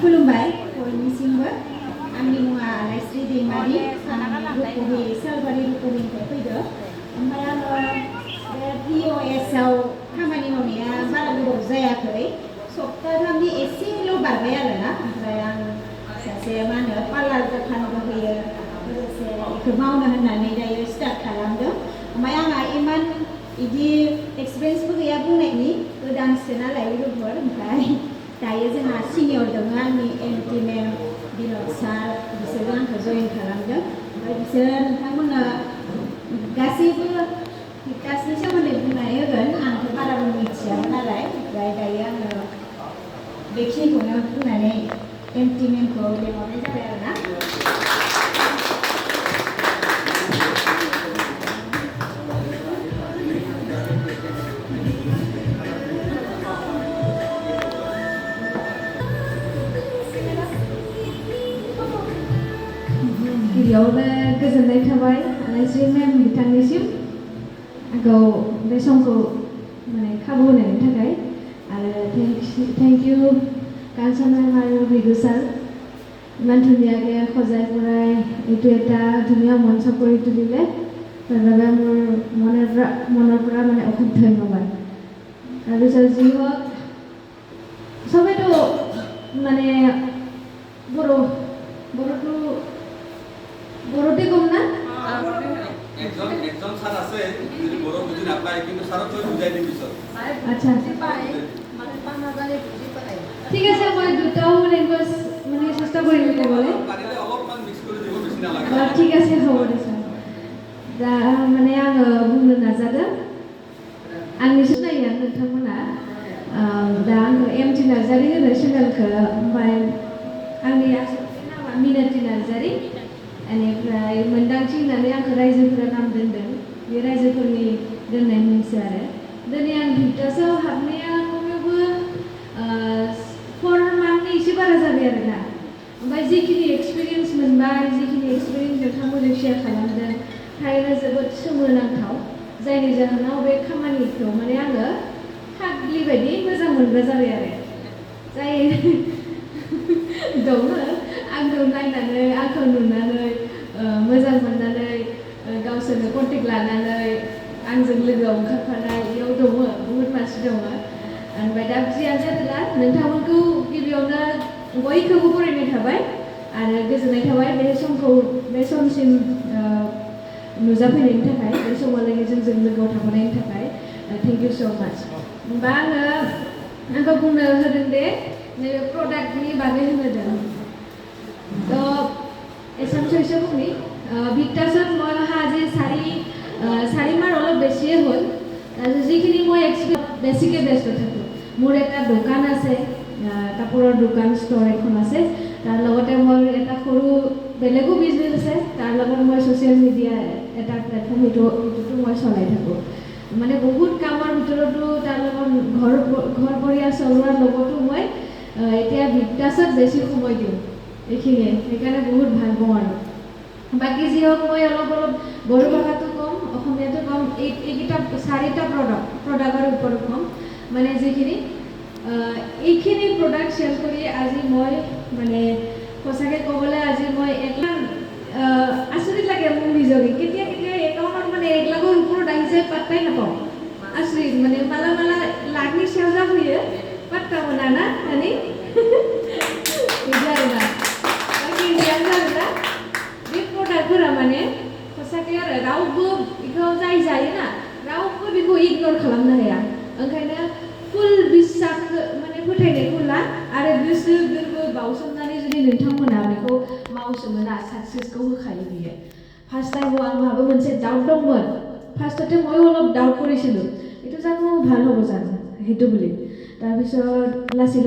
खुलुमबाय बयनिसिमबो आंनि मुङा आलायस्रि दैमारि आं रुपहि सालबारि रुपहिनिफ्राय फैदो ओमफ्राय आङो बे POS आव खामानि मावनाया बारा गोबाव जायाखै सप्ताथामनि एसेल' बारबाय आरोना ओमफ्राय आं सासे मा होनो पार्लार दखानबो होयो लोगोसे बेखौ मावनो होननानै दायो स्टार्ट खालामदों ओमफ्राय आंहा इमान बिदि एक्सपिरियेन्सबो गैया बुंनायनि गोदानसो नालाय रुपहर ओमफ्राय दायो जोंहा सिनियर दङ आंनि एमटि मेम बिन'द सार बिसोरबो आंखौ जइन खालामदों ओमफ्राय बिसोरो नोंथांमोना गासैबो भिक्टासनि सोमोन्दै बुंनानै होगोन आंथ' बाराबो मिथियामोन नालाय ओमफ्राय दायो आङो बेखिनिखौनो बुंनानै एमटि मेमखौ लेंहरनाय जाबाय आरोना गिबियावनो गोजोननाय थाबाय आलायस्रि मेम बिथांनिसिम आंखौ बे समखौ माने खाबु होनायनि थाखाय आरो थेंक इउ কাঞ্চন মেম আৰু বিদু ছাৰ ইমান ধুনীয়াকৈ সজাই পৰাই এইটো এটা ধুনীয়া মঞ্চ কৰি তুলিলে তাৰবাবে মোৰ মনৰ পৰা মানে অশেষ ধন্যবাদ তাৰপিছত যি হওক চবেইতো মানে বড়োতে কম না একজন স্যার আছে যদি বড় বুঝি না পায় কিন্তু স্যার তো বুঝাই দিবি পিছত আচ্ছা ঠিক আছে মই দুটাও ল্যাঙ্গুয়েজ মানে চেষ্টা কৰিম ক'বলৈ পাৰিলে অলপমান মিক্স কৰি দিব বেছি নালাগে ঠিক আছে হ'ব দে ছাৰ दा माने आङो बुंनो नाजादों आंनि सिनायो नोंथांमोना दा आङो एमटि नार्जारि होनो चेनेलखौ ओमफ्राय आंनि आसलनि नामा मिनति नार्जारि बेनिफ्राय मोन्दांथि होननानै आंखौ रायजोफोरा नाम दोनदों बे रायजोफोरनि दोननाय मुंसो आरो दिनै आं भिक्टासआव हाबनाया खमैबो 4 मान्थनि एसे बारा जाबाय आरोना ओमफ्राय जिखिनि एक्सपिरियेन्स मोनबाय जिखिनि एक्सपिरियेन्स नोंथांमोनजों शेयार खालामदों थारैनो जोबोद सोमोनांथाव जायनि जाहोनाव बे खामानिखौ माने आङो फाग्लि बायदि मोजां मोनग्रा जाबाय आरो जाय दङ आंखौ नायनानै आंखौ नुनानै मोजां मोननानै गावसोरनो कन्टेक्ट लानानै आंजों लोगोआव ओंखारफानाय बेयाव दङ बुहुत मानसि दङ ओमफ्राय दा जियानो जादोंला नोंथांमोनखौ गिबियावनो बयखौबो बरायनाय थाबाय आरो गोजोननाय थाबाय बे समसिम नुजाफैनायनि थाखाय बे समावलागै जोंजों लोगोआव थाफानायनि थाखाय थेंक इउ स' माच होमबा आंखौ बुंनो होदों दे नैबे प्रडाक्टनि बागै होनदों তো এছামছো হৈছে শুনি भिक्टासত মই অহা আজি 4 মাহ অলপ বেছিয়ে হ'ল যিখিনি মই বেছিকৈ ব্যস্ত থাকোঁ মোৰ এটা দোকান আছে কাপোৰৰ দোকান ষ্ট'ৰ এখন আছে তাৰ লগতে মোৰ এটা সৰু বেলেগো বিজনেছ আছে তাৰ লগত মই ছ'চিয়েল মিডিয়া এটা প্লেটফৰ্ম এইটোতো মই চলাই থাকোঁ মানে বহুত কামৰ ভিতৰতো তাৰ লগত ঘৰ পৰিয়াল চলোৱাৰ লগতো মই এতিয়া भिक्टासত বেছি সময় দিওঁ এইখিনিয়ে সেইকাৰণে বহুত ভাল পাওঁ আৰু বাকী যি হওক মই অলপ বড়ো ভাষাটো কম অসমীয়াটো কম এইকেইটা 4টা প্ৰডাক্টৰ ওপৰত কম মানে যিখিনি এইখিনি প্ৰডাক্ট চেল কৰি আজি মই মানে সঁচাকৈ ক'বলৈ আজি মই আচৰিত লাগে মোৰ নিজকে কেতিয়া একাউণ্টত মানে 1 লাখৰ ওপৰত আহি যায় পাত্তাই নাপাওঁ আচৰিত মানে মালা লাখनि सायाव जाफैयो पात्ता मोना ना नानि बिदि आरोना बाखि इंडियानो जादोंना बे प्रडाक्टफोरा माने ससाकै आरो रावबो बेखौ जाय जायोना रावबो बेखौ इगनर खालामनो हाया ओंखायनो फुल बिश्वास माने फोथायनायखौ ला आरो गोसो गोरबो बावसोमनानै जुदि नोंथांमोना बेखौ मावसोमोना साक्सेसखौ होखायो बियो फार्स्ट टाइमाव आंहाबो मोनसे डाउट दंमोन फार्स्टতে মই অলপ ডাউট কৰিছিলোঁ এইটো জানো ভাল হ'ব জানো সেইটো বুলি তাৰপিছত লাसै